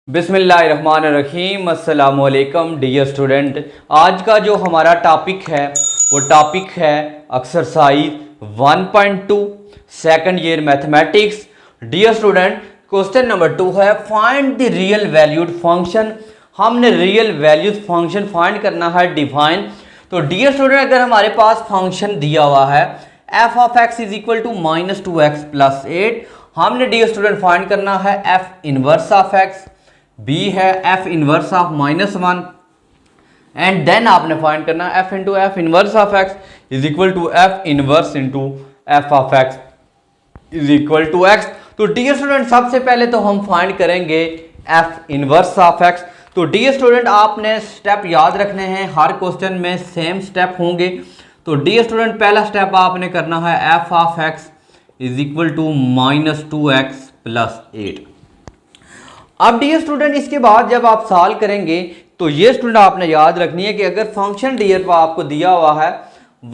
बिस्मिल्लाहिर्रहमानिर्रहीम अस्सलामु अलैकुम डियर स्टूडेंट। आज का जो हमारा टॉपिक है वो टॉपिक है exercise 1.2 second year mathematics. Dear student, question number 2 है find the real valued function. हमने रियल वैल्यूड फंक्शन फाइंड करना है डिफाइन। तो डियर स्टूडेंट, अगर हमारे पास फंक्शन दिया हुआ है f of x is equal to -2x plus 8, हमने डियर स्टूडेंट फाइंड करना है f inverse of x, b है f inverse of -1 and then आपने फाइंड करना है f into f inverse of x is equal to f inverse into f of x is equal to x। तो dear student, सबसे पहले तो हम find करेंगे f इनवर्स ऑफ x। तो डियर स्टूडेंट, आपने स्टेप याद रखने हैं, हर क्वेश्चन में सेम स्टेप होंगे। तो डियर स्टूडेंट, पहला स्टेप आपने करना है f of x is equal to -2x plus 8। अब डियर स्टूडेंट, इसके बाद जब आप सॉल्व करेंगे तो ये स्टूडेंट आपने याद रखनी है कि अगर फंक्शन डियर पर आपको दिया हुआ है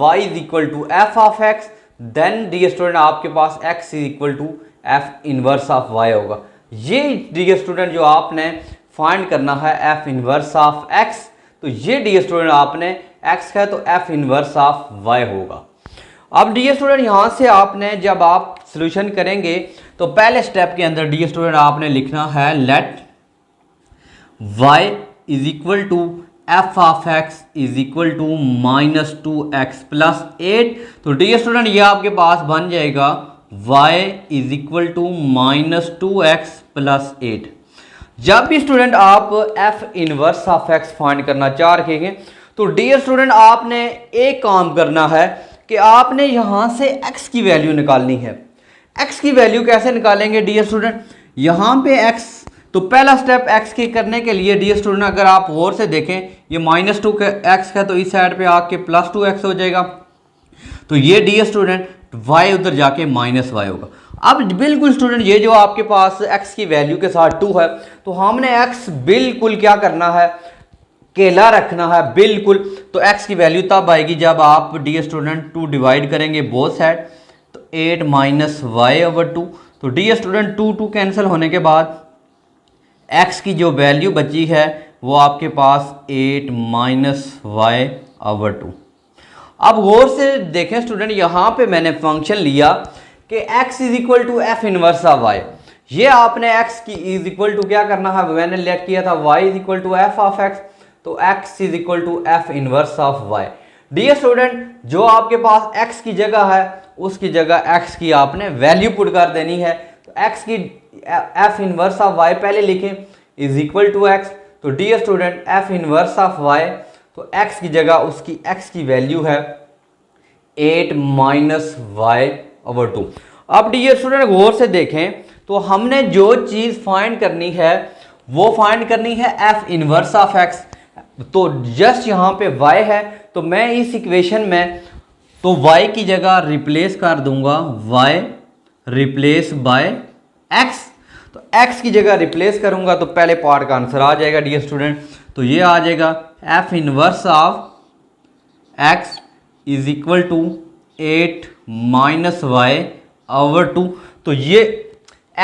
y is equal to f of x, then dear student आपके पास x is equal to f inverse of y होगा। ये डियर स्टूडेंट जो आपने फाइंड करना है f इनवर्स ऑफ x, तो ये डियर स्टूडेंट आपने x है तो f इनवर्स ऑफ y होगा। अब डियर स्टूडेंट, यहाँ से आपने जब आप सॉल्यूशन करेंगे तो पहले स्टेप के अंदर डियर स्टूडेंट आपने लिखना है let y is equal to f of x is equal to -2x plus 8। तो डियर स्टूडेंट, ये आपके पास बन जाएगा y is equal to -2x plus 8। जब भी स्टूडेंट आप f inverse of x find करना चाह रहे हैं तो डियर स्टूडेंट आपने एक काम करना है कि आपने यहाँ से x की वैल्यू निकालनी है। x की वैल्यू कैसे निकालेंगे डियर स्टूडेंट, यहाँ पे x, तो पहला स्टेप x के करने के लिए डियर स्टूडेंट अगर आप और से देखें ये -2x है तो इस साइड पे आके +2x हो जाएगा। तो ये डियर स्टूडेंट y उधर जाके -y होगा। अब बिल्कुल स्टूडेंट, ये जो आपके पास x की वैल्यू के साथ 2 है तो हमने x बिल्कुल क्या करना है, केला रखना है बिल्कुल। तो x की वैल्यू तब आएगी जब आप डियर स्टूडेंट 2 डिवाइड करेंगे बोथ साइड, तो 8 -y/2। तो डियर स्टूडेंट 2 कैंसिल होने के बाद x की जो वैल्यू बची है वो आपके पास 8 -y/2। अब गौर से देखें स्टूडेंट, यहाँ पे मैंने फंक्शन लिया कि x is equal to f inverse of y। ये आपने x की इज इक्वल टू क्या करना है, मैंने लेट किया था y is equal to f of x, तो x is equal to f inverse of y। Dear student, जो आपके पास x की जगह है उसकी जगह x की आपने वैल्यू पुट कर देनी है। तो x की f इनवर्स ऑफ y पहले लिखें इज इक्वल टू x। तो dear student f inverse of y, तो x की जगह उसकी x की वैल्यू है 8 -y/2। अब डियर स्टूडेंट गौर से देखें तो हमने जो चीज़ फाइंड करनी है वो फाइंड करनी है f इनवर्स ऑफ x। तो जस्ट यहाँ पे y है तो मैं इस इक्वेशन में तो y की जगह रिप्लेस कर दूंगा y रिप्लेस बाय x। तो x की जगह रिप्लेस करूंगा तो पहले पार्ट का आंसर आ जाएगा डियर स्टूडेंट। तो ये आ जाएगा f inverse of x is equal to 8 -y/2। तो ये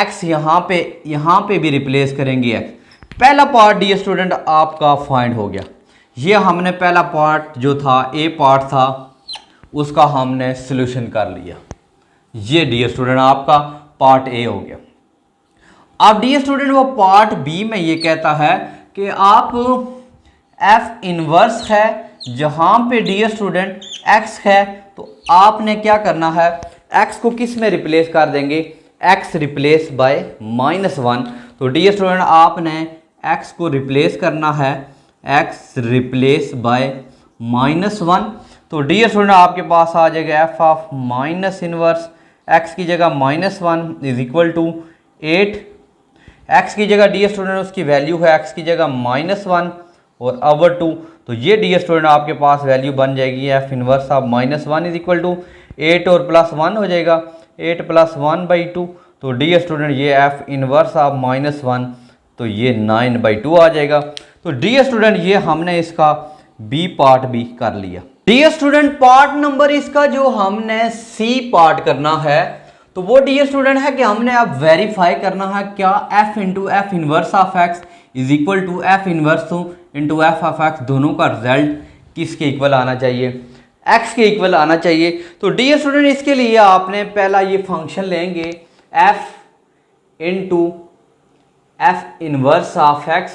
x यहाँ पे भी रिप्लेस करेंगे x। पहला पार्ट डियर स्टूडेंट आपका फाइंड हो गया। ये हमने पहला पार्ट जो था ए पार्ट था उसका हमने सॉल्यूशन कर लिया। ये डियर स्टूडेंट आपका पार्ट ए हो गया। अब डियर स्टूडेंट वो पार्ट बी में ये कहता है कि आप f इनवर्स है, जहाँ पे डियर स्टूडेंट x है तो आपने क्या करना है, x को किस में रिप्लेस कर देंगे, x रिप्लेस बाय -1। तो डियर स्टूडेंट आपने x को रिप्लेस करना है x रिप्लेस बाय -1। तो डियर स्टूडेंट आपके पास आ जाएगा f of minus inverse x की जगह -1 इज इक्वल टू 8। x की जगह डियर स्टूडेंट उसकी वैल्यू है x की जगह -1 और ओवर 2। तो ये डियर स्टूडेंट आपके पास वैल्यू बन जाएगी f inverse of -1 is equal to 8 और +1 हो जाएगा 8 + 1/2। तो डियर स्टूडेंट ये f इनवर्स ऑफ -1, तो ये 9/2 आ जाएगा। तो डियर स्टूडेंट ये हमने इसका बी पार्ट भी कर लिया। डियर स्टूडेंट पार्ट नंबर इसका जो हमने सी पार्ट करना है तो वो डियर स्टूडेंट है कि हमने अब वेरीफाई करना है क्या f into f inverse of x is equal to f inverse into f of x, दोनों का रिजल्ट किसके इक्वल आना चाहिए, एक्स के इक्वल आना चाहिए। तो डियर स्टूडेंट इसके लिए आपने पहला ये फंक्शन लेंगे F into f inverse of x,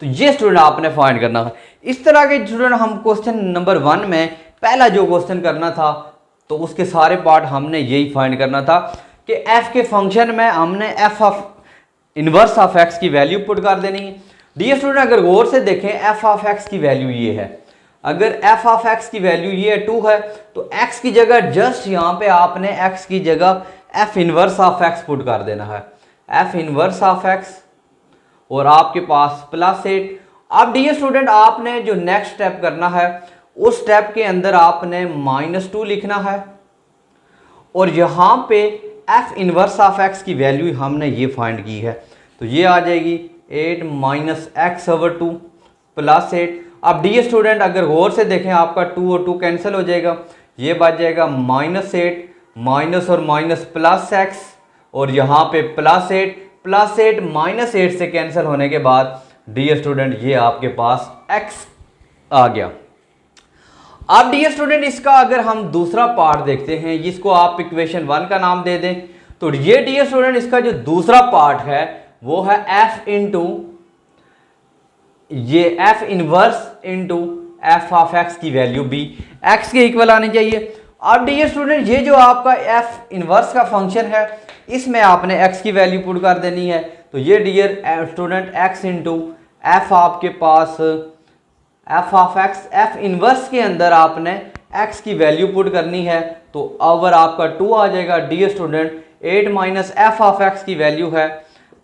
तो ये स्टूडेंट आपने फाइंड करना है। इस तरह के स्टूडेंट हम क्वेश्चन नंबर 1 में पहला जो क्वेश्चन करना था तो उसके सारे पार्ट हमने यही फाइंड करना था कि एफ के फंक्शन में हमने F of inverse of x की वैल्यू पुट कर देनी है। डियर स्टूडेंट अगर गौर से देखें एफ ऑफ एक्स की वैल्यू ये है, अगर एफ ऑफ एक्स की वैल्यू ये 2 है तो एक्स की जगह जस्ट यहाँ पे आपने एक्स की जगह F inverse of x put कर देना है, एफ इनवर्स ऑफ एक्स और आपके पास +8। अब डियर स्टूडेंट आपने जो नेक्स्ट स्टेप करना है उस स्टेप के अंदर आपने -2 लिखना है और यहाँ पे एफ इनवर्स ऑफ एक्स की वैल्यू हमने ये फाइंड की है, तो ये आ जाएगी 8 माइनस x/2 +8। अब डियर स्टूडेंट अगर गौर से देखें आपका 2 और 2 कैंसिल हो जाएगा, ये बच जाएगा -8 माइनस और माइनस +x और यहाँ पे +8 -8 से कैंसिल होने के बाद डियर स्टूडेंट ये आपके पास x आ गया। अब डियर स्टूडेंट इसका अगर हम दूसरा पार्ट देखते हैं जिसको आप इक्वेशन 1 का नाम दे दें, तो ये डियर स्टूडेंट इसका जो दूसरा पार्ट है वो है f इंटू ये f inverse into f of x की वैल्यू भी x के इक्वल आनी चाहिए। अब डियर स्टूडेंट ये जो आपका f इनवर्स का फंक्शन है इसमें आपने x की वैल्यू पुट कर देनी है, तो ये dear student x into F आपके पास F of X, F inverse के अंदर आपने x की वैल्यू पुट करनी है, तो ओवर आपका 2 आ जाएगा। Dear student 8 minus f of x की वैल्यू है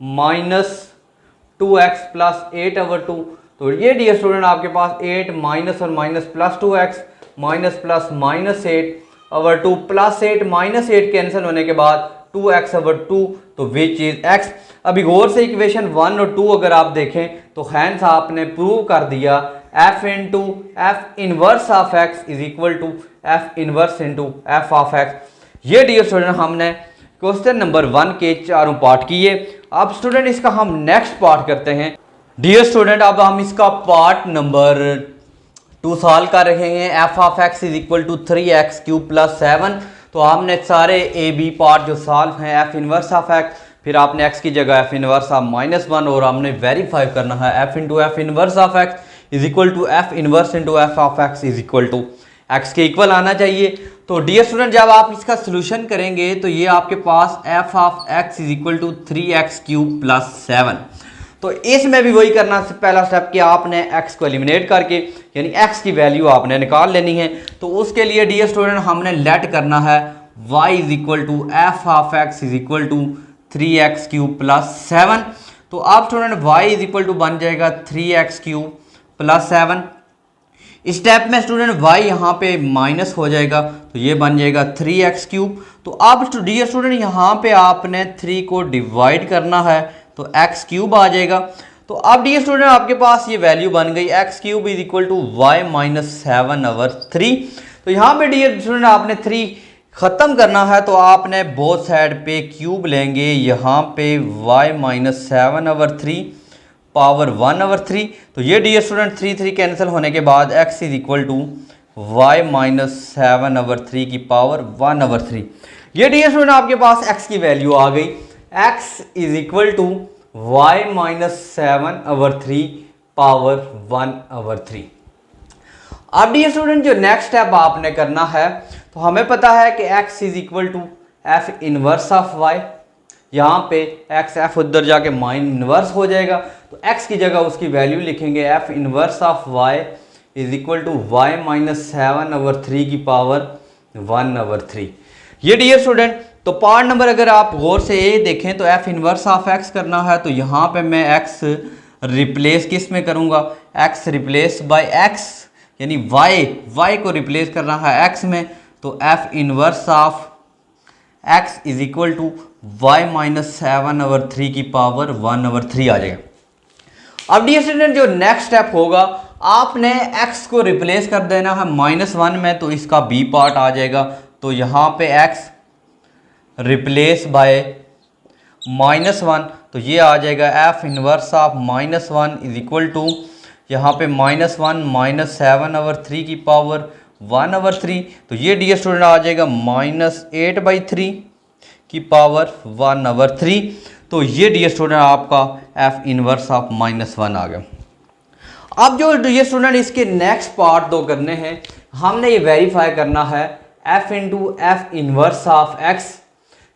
-2x + 8/2, तो ये डियर स्टूडेंट आपके पास 8 माइनस और minus +2x minus plus -8/2 +8 -8 cancel होने के बाद 2x/2, तो विच इज x। अभी गौर से इक्वेशन 1 और 2 अगर आप देखें तो हैंस आपने प्रूव कर दिया f into f inverse of x is equal to f inverse into f of x। ये डियर स्टूडेंट हमने क्वेश्चन नंबर 1 के चारों पार्ट किए। अब स्टूडेंट इसका हम नेक्स्ट पार्ट करते हैं। डियर स्टूडेंट अब हम इसका पार्ट नंबर 2 सॉल्व कर रहे हैं। F of x is equal to 3x³ + 7, तो हमने सारे ए बी पार्ट जो सॉल्व हैं एफ इनवर्स ऑफ एक्स, फिर आपने x की जगह एफ इनवर्स ऑफ -1 और हमने वेरीफाई करना है f into f inverse of x is equal to f inverse into f of x is equal to x के इक्वल आना चाहिए। तो डियर स्टूडेंट जब आप इसका सोल्यूशन करेंगे तो ये आपके पास F of x is equal to 3x³ + 7, तो इसमें भी वही करना पहला स्टेप कि आपने x को एलिमिनेट करके यानी x की वैल्यू आपने निकाल लेनी है। तो उसके लिए डियर स्टूडेंट हमने लेट करना है y is equal to f of x is equal to 3x³ + 7, तो आप student y is equal to बन जाएगा 3x³ + 7। इस स्टेप में स्टूडेंट y यहाँ पे माइनस हो जाएगा तो ये बन जाएगा 3x³। तो अब डियर स्टूडेंट यहाँ पे आपने 3 को डिवाइड करना है तो x³ आ जाएगा। तो अब डियर स्टूडेंट आपके पास ये वैल्यू बन गई x³ is equal to y - 7/3। तो यहाँ पे डियर स्टूडेंट आपने 3 ख़त्म करना है तो आपने बोथ साइड पे क्यूब लेंगे, यहाँ पे y - 7/3 पावर 1/3, तो ये डियर स्टूडेंट 3 कैंसिल होने के बाद x is equal to y - 7/3 की पावर 1/3। ये डियर स्टूडेंट आपके पास x की वैल्यू आ गई, x is equal to y - 7/3 power 1/3। अब डियर स्टूडेंट जो नेक्स्ट स्टेप आपने करना है तो हमें पता है कि x is equal to f inverse of y, यहाँ पे x f उधर जाके माइन इनवर्स हो जाएगा तो x की जगह उसकी वैल्यू लिखेंगे f inverse of y is equal to y - 7/3 की पावर 1/3। ये डियर स्टूडेंट तो पार्ट नंबर अगर आप गौर से ये देखें तो f इनवर्स ऑफ x करना है तो यहाँ पे मैं x रिप्लेस किस में करूँगा, x रिप्लेस बाय x यानी y को रिप्लेस करना है x में, तो f inverse of x is equal to y - 7/3 की पावर 1/3 आ जाएगा। अब डियर स्टूडेंट जो नेक्स्ट स्टेप होगा आपने x को रिप्लेस कर देना है -1 में, तो इसका b पार्ट आ जाएगा, तो यहाँ पे x रिप्लेस बाय -1, तो ये आ जाएगा f inverse of -1 is equal to, यहाँ पे -1 -7/3 की पावर 1/3, तो ये डियर स्टूडेंट आ जाएगा -8/3 की पावर 1/3। तो ये डियर स्टूडेंट आपका एफ इनवर्स ऑफ -1 आ गया। अब जो डियर स्टूडेंट इसके नेक्स्ट पार्ट दो करने हैं, हमने ये वेरीफाई करना है f into f inverse of x,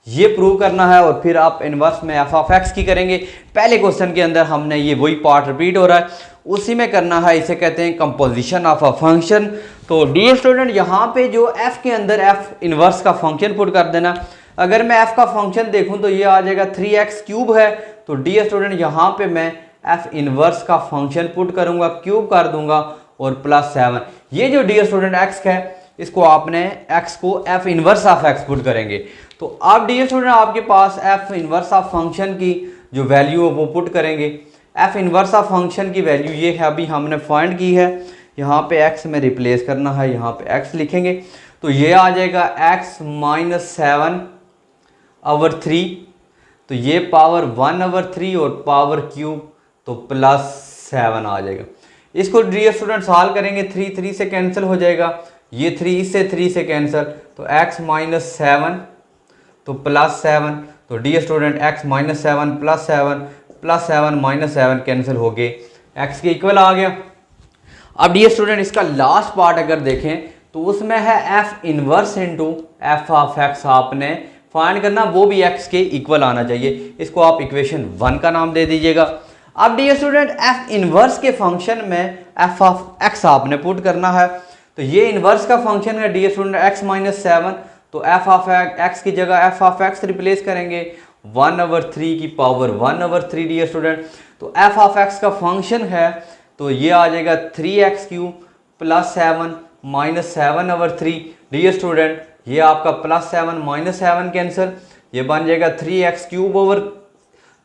ये प्रूव करना है और फिर आप इनवर्स में एफ ऑफ एक्स की करेंगे। पहले क्वेश्चन के अंदर हमने ये वही पार्ट रिपीट हो रहा है, उसी में करना है, इसे कहते हैं कंपोजिशन ऑफ अ फंक्शन। तो डियर स्टूडेंट यहाँ पे जो एफ के अंदर एफ इनवर्स का फंक्शन पुट कर देना। अगर मैं एफ का फंक्शन देखूँ तो ये आ जाएगा 3x³ है, तो डियर स्टूडेंट यहाँ पे मैं एफ इनवर्स का फंक्शन पुट करूँगा, क्यूब कर दूंगा और +7। ये जो डियर स्टूडेंट एक्स है, इसको आपने एक्स को F inverse of x put करेंगे। तो आप डियर स्टूडेंट आपके पास एफ इनवर्स ऑफ फंक्शन की जो वैल्यू है वो पुट करेंगे। एफ इनवर्स ऑफ फंक्शन की वैल्यू ये है, अभी हमने फाइंड की है, यहाँ पे एक्स में रिप्लेस करना है, यहाँ पे एक्स लिखेंगे तो ये आ जाएगा x -7/3, तो ये पावर 1/3 और पावर क्यूब तो +7 आ जाएगा। इसको डियर स्टूडेंट सॉल्व करेंगे, 3 से कैंसिल हो जाएगा, ये 3 से 3 से कैंसिल, तो x -7 तो +7, तो डियर स्टूडेंट x -7 +7 -7 कैंसिल हो गए, x के इक्वल आ गया। अब डियर स्टूडेंट इसका लास्ट पार्ट अगर देखें तो उसमें है f inverse into f of x, आपने फाइंड करना, वो भी x के इक्वल आना चाहिए। इसको आप इक्वेशन 1 का नाम दे दीजिएगा। अब डियर स्टूडेंट एफ इनवर्स के फंक्शन में एफ ऑफ एक्स आपने पुट करना है, तो ये इनवर्स का फंक्शन है डियर स्टूडेंट x -7, तो एफ ऑफ एक्स की जगह एफ ऑफ एक्स रिप्लेस करेंगे 1/3 की पावर 1/3 डियर स्टूडेंट। तो एफ ऑफ एक्स का फंक्शन है, तो ये आ जाएगा 3x³ +7 -7/3 डियर स्टूडेंट, ये आपका +7 -7 कैंसिल, ये बन जाएगा 3x³ ओवर,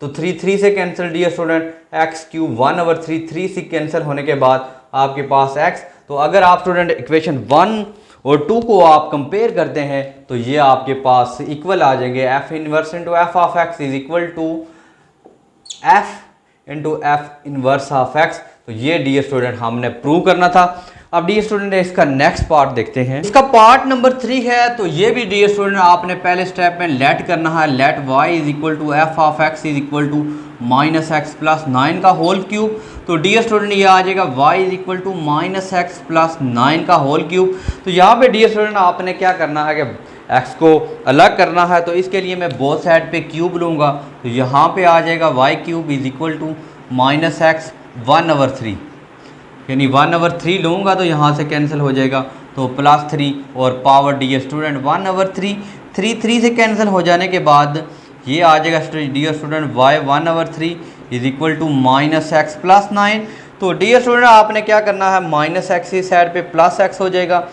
तो 3 से कैंसिल डियर स्टूडेंट, x³ 1/3, 3 से कैंसिल होने के बाद आपके पास x। तो अगर आप स्टूडेंट इक्वेशन 1 और 2 को आप कंपेयर करते हैं तो ये आपके पास इक्वल आ जाएंगे, f inverse into f of x is equal to f into f inverse of x. तो ये डियर स्टूडेंट हमने प्रूव करना था। अब डियर स्टूडेंट इसका नेक्स्ट पार्ट देखते हैं, इसका पार्ट नंबर 3 है। तो ये भी डियर स्टूडेंट आपने पहले स्टेप में लेट करना है, let y is equal to f of x is equal to -x + 9 का होल क्यूब। तो डियर स्टूडेंट ये आ जाएगा y is equal to -x + 9 का होल क्यूब। तो यहाँ पे डियर स्टूडेंट आपने क्या करना है कि x को अलग करना है, तो इसके लिए मैं बोथ साइड पे क्यूब लूँगा, तो यहाँ पे आ जाएगा y³ is equal to -x 1/3, यानी 1/3 लूँगा तो यहाँ से कैंसिल हो जाएगा, तो +3 और पावर डियर स्टूडेंट 1/3, 3 से कैंसिल हो जाने के बाद ये आ जाएगा dear student y 1/3 is equal to -x + 9। तो डियर स्टूडेंट आपने क्या करना है, -x इस साइड पे +x हो जाएगा,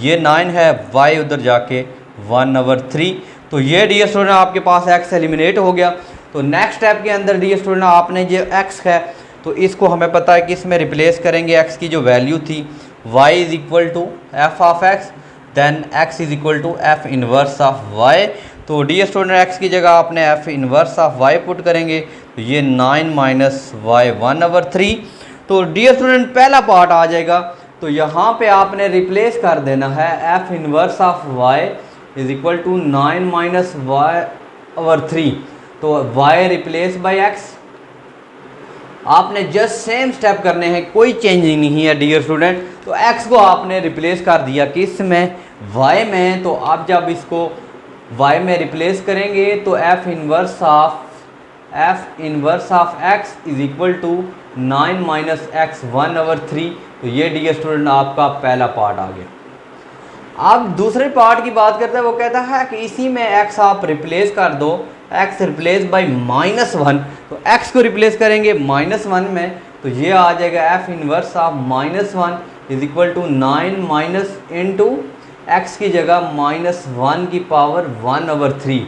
ये 9 है, y उधर जाके 1/3। तो ये डियर स्टूडेंट आपके पास x एलिमिनेट हो गया। तो नेक्स्ट स्टेप के अंदर डियर स्टूडेंट आपने जो x है तो इसको हमें पता है कि इसमें रिप्लेस करेंगे, x की जो वैल्यू थी y is equal to f of x, then x is equal to f inverse of y। तो डियर स्टूडेंट x की जगह आपने f inverse of y put करेंगे, तो ये 9 - y 1/3। तो डियर स्टूडेंट पहला पार्ट आ जाएगा, तो यहाँ पे आपने रिप्लेस कर देना है f inverse of y is equal to 9 - y/3, तो y रिप्लेस बाय x। आपने जस्ट सेम स्टेप करने हैं, कोई चेंजिंग नहीं है डियर स्टूडेंट। तो x को आपने रिप्लेस कर दिया किस में, y में, तो आप जब इसको y में रिप्लेस करेंगे तो f inverse of x is equal to 9 - x 1/3। तो ये डियर स्टूडेंट आपका पहला पार्ट आ गया। अब दूसरे पार्ट की बात करते हैं, वो कहता है कि इसी में x आप रिप्लेस कर दो, x रिप्लेस बाय -1, तो x को रिप्लेस करेंगे -1 में, तो ये आ जाएगा f inverse of -1 is equal to 9 into x की जगह -1 की पावर 1/3।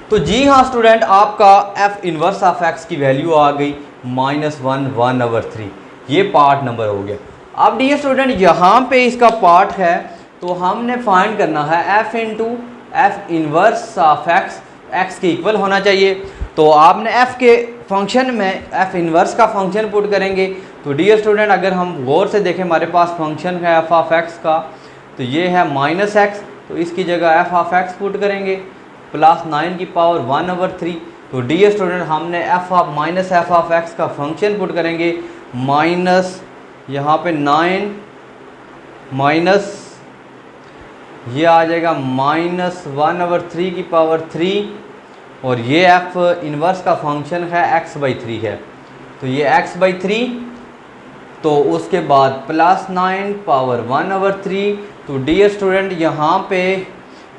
तो जी हाँ स्टूडेंट, आपका एफ इनवर्स ऑफ x की वैल्यू आ गई -1 1/3। ये पार्ट नंबर हो गया। अब डियर स्टूडेंट यहाँ पे इसका पार्ट है, तो हमने फाइंड करना है f into f inverse of x. X के इक्वल होना चाहिए। तो आपने एफ़ के फंक्शन में एफ़ इन्वर्स का फंक्शन पुट करेंगे। तो डियर स्टूडेंट अगर हम गौर से देखें हमारे पास फंक्शन है एफ ऑफ एक्स का, तो ये है माइनस एक्स, तो इसकी जगह एफ ऑफ एक्स पुट करेंगे प्लस 9 की पावर 1/3। तो डियर स्टूडेंट हमने एफ ऑफ एक्स का फंक्शन पुट करेंगे माइनस यहाँ पे 9 माइनस ये आ जाएगा माइनस 1/3 की पावर 3, और ये एफ इन्वर्स का फंक्शन है x/3 है, तो ये x/3, तो उसके बाद प्लस 9 पावर 1/3। तो डियर स्टूडेंट यहाँ पे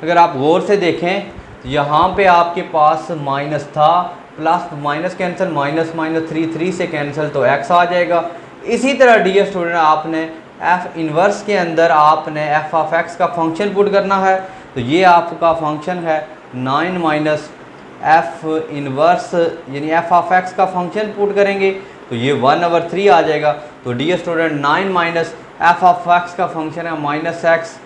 अगर आप गौर से देखें तो यहाँ पे आपके पास माइनस था, plus minus cancel, minus minus 3 से कैंसिल, तो x आ जाएगा। इसी तरह डियर स्टूडेंट आपने एफ इन्वर्स के अंदर आपने एफ ऑफ एक्स का फंक्शन पुट करना है। तो ये आपका फंक्शन है 9 माइनस एफ इन्वर्स यानी एफ ऑफ एक्स का फंक्शन पुट करेंगे तो ये 1/3 आ जाएगा। तो dear student 9 minus f of x का फंक्शन है माइनस एक्स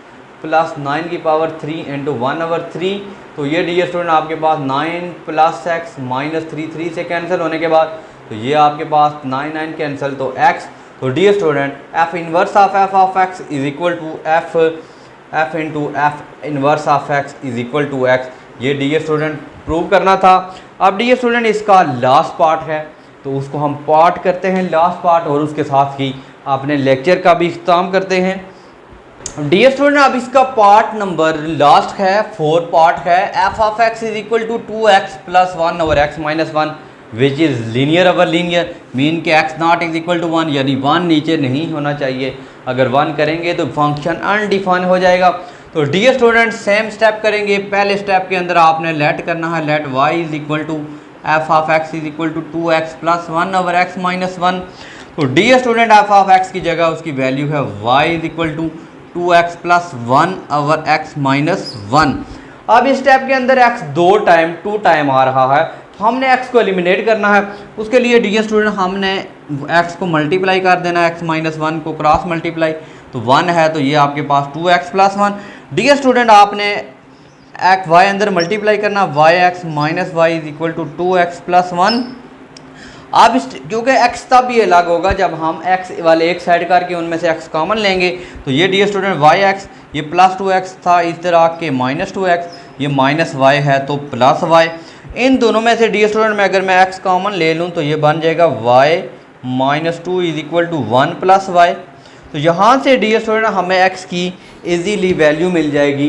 प्लस 9 की पावर 3 इंटू 1/3। तो ये डियर स्टूडेंट आपके पास 9 प्लस एक्स माइनस 3 से कैंसिल होने के बाद तो ये आपके पास 9 कैंसिल, तो एक्स। तो dear student f inverse of f of x is equal to f into f inverse of x is equal to x. ये डियर स्टूडेंट प्रूव करना था। अब डियर स्टूडेंट इसका लास्ट पार्ट है, तो उसको हम पार्ट करते हैं लास्ट पार्ट, और उसके साथ ही आपने लेक्चर का भी इख्तिताम करते हैं। डियर स्टूडेंट अब इसका पार्ट नंबर लास्ट है 4 पार्ट है। F of x is equal to 2x plus 1 over x minus 1 which is linear over linear, mean के x naught is equal to 1, यानी 1 नीचे नहीं होना चाहिए। अगर 1 करेंगे तो फंक्शन अनडिफाइन हो जाएगा। तो डियर स्टूडेंट सेम स्टेप करेंगे। पहले स्टेप के अंदर आपने लेट करना है, let y is equal to f of x is equal to 2x plus 1 over x minus 1। तो dear student f of x की जगह उसकी वैल्यू है y is equal to 2x plus 1 over x minus 1। अब इस step के अंदर x 2 time आ रहा है, तो हमने x को एलिमिनेट करना है। उसके लिए डियर स्टूडेंट हमने x को मल्टीप्लाई कर देना है, x माइनस 1 को क्रॉस मल्टीप्लाई, तो 1 है तो ये आपके पास 2x प्लस 1। डियर स्टूडेंट आपने एक्स वाई अंदर मल्टीप्लाई करना, y x minus y is equal to 2x plus 1। अब क्योंकि x तब भी अलग होगा जब हम x वाले एक साइड करके उनमें से x कॉमन लेंगे, तो ये डियर स्टूडेंट वाई एक्स ये प्लस 2x था, इस तरह के माइनस 2x ये माइनस वाई है तो प्लस वाई। इन दोनों में से डियर स्टूडेंट में अगर मैं x कॉमन ले लूँ तो ये बन जाएगा y minus 2 is equal to 1 plus y. तो यहाँ से डियर स्टूडेंट हमें x की इजीली वैल्यू मिल जाएगी,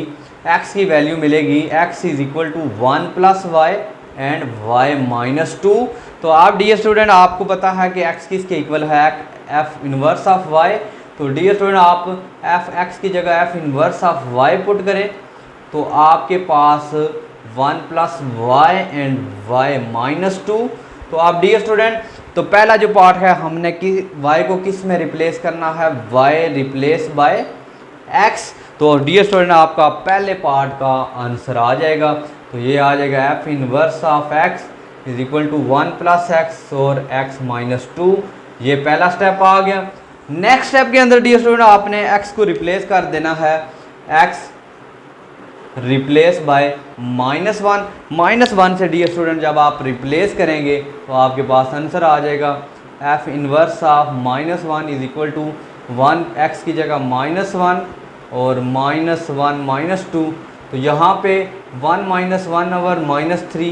x की वैल्यू मिलेगी x is equal to 1 plus y and y minus 2। तो आप डियर स्टूडेंट आपको पता है कि x किसके इक्वल है, f इन्वर्स ऑफ y। तो डियर स्टूडेंट आप f x की जगह f इन्वर्स ऑफ y पुट करें तो आपके पास 1 plus y and y minus 2। तो आप डियर स्टूडेंट तो पहला जो पार्ट है हमने y को किस में रिप्लेस करना है, y रिप्लेस बाय x। तो डियर स्टूडेंट आपका पहले पार्ट का आंसर आ जाएगा, तो ये आ जाएगा f inverse of x is equal to 1 plus x और x माइनस 2। ये पहला स्टेप आ गया। नेक्स्ट स्टेप के अंदर डियर स्टूडेंट आपने x को रिप्लेस कर देना है, x रिप्लेस बाय माइनस 1 से डियर स्टूडेंट जब आप रिप्लेस करेंगे तो आपके पास आंसर आ जाएगा f inverse of minus 1 is equal to 1 x की जगह माइनस 1 और माइनस 1 माइनस 2। तो यहाँ पे 1 माइनस 1 ओवर माइनस 3,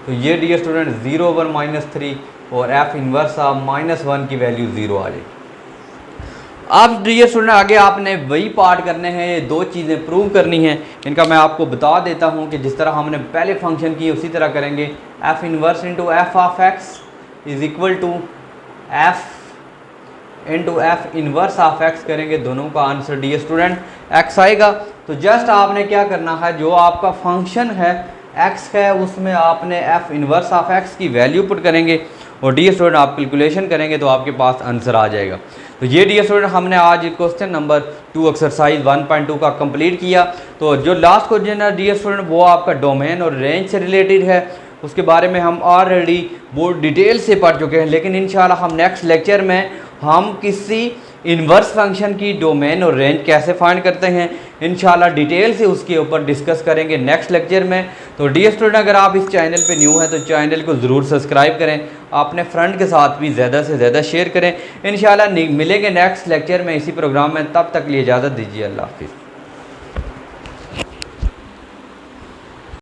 तो ये डियर स्टूडेंट 0 ओवर माइनस 3 और f इनवर्स ऑफ माइनस 1 की वैल्यू 0 आ जाएगी। अब डियर स्टूडेंट आगे आपने वही पार्ट करने हैं, ये दो चीज़ें प्रूव करनी हैं। इनका मैं आपको बता देता हूँ कि जिस तरह हमने पहले फंक्शन की उसी तरह करेंगे। f inverse into f of x is equal to f into f inverse of x करेंगे, दोनों का आंसर डियर स्टूडेंट x आएगा। तो जस्ट आपने क्या करना है, जो आपका फंक्शन है x है उसमें आपने f इनवर्स ऑफ x की वैल्यू पुट करेंगे और डियर स्टूडेंट आप कैलकुलेशन करेंगे तो आपके पास आंसर आ जाएगा। तो ये डियर स्टूडेंट हमने आज क्वेश्चन नंबर 2 एक्सरसाइज 1.2 का कंप्लीट किया। तो जो लास्ट क्वेश्चन है डियर स्टूडेंट वो आपका डोमेन और रेंज से रिलेटेड है, उसके बारे में हम ऑलरेडी बहुत डिटेल से पढ़ चुके हैं, लेकिन इंशाल्लाह हम नेक्स्ट लेक्चर में हम किसी इन्वर्स फंक्शन की डोमेन और रेंज कैसे फाइंड करते हैं, इंशाल्लाह डिटेल से उसके ऊपर डिस्कस करेंगे नेक्स्ट लेक्चर में। तो डियर स्टूडेंट, अगर आप इस चैनल पे न्यू हैं तो चैनल को ज़रूर सब्सक्राइब करें, अपने फ्रेंड के साथ भी ज़्यादा से ज़्यादा शेयर करें। इंशाल्लाह मिलेंगे नेक्स्ट लेक्चर में इसी प्रोग्राम में, तब तक लिए इजाज़त दीजिए। अल्लाह हाफिज़।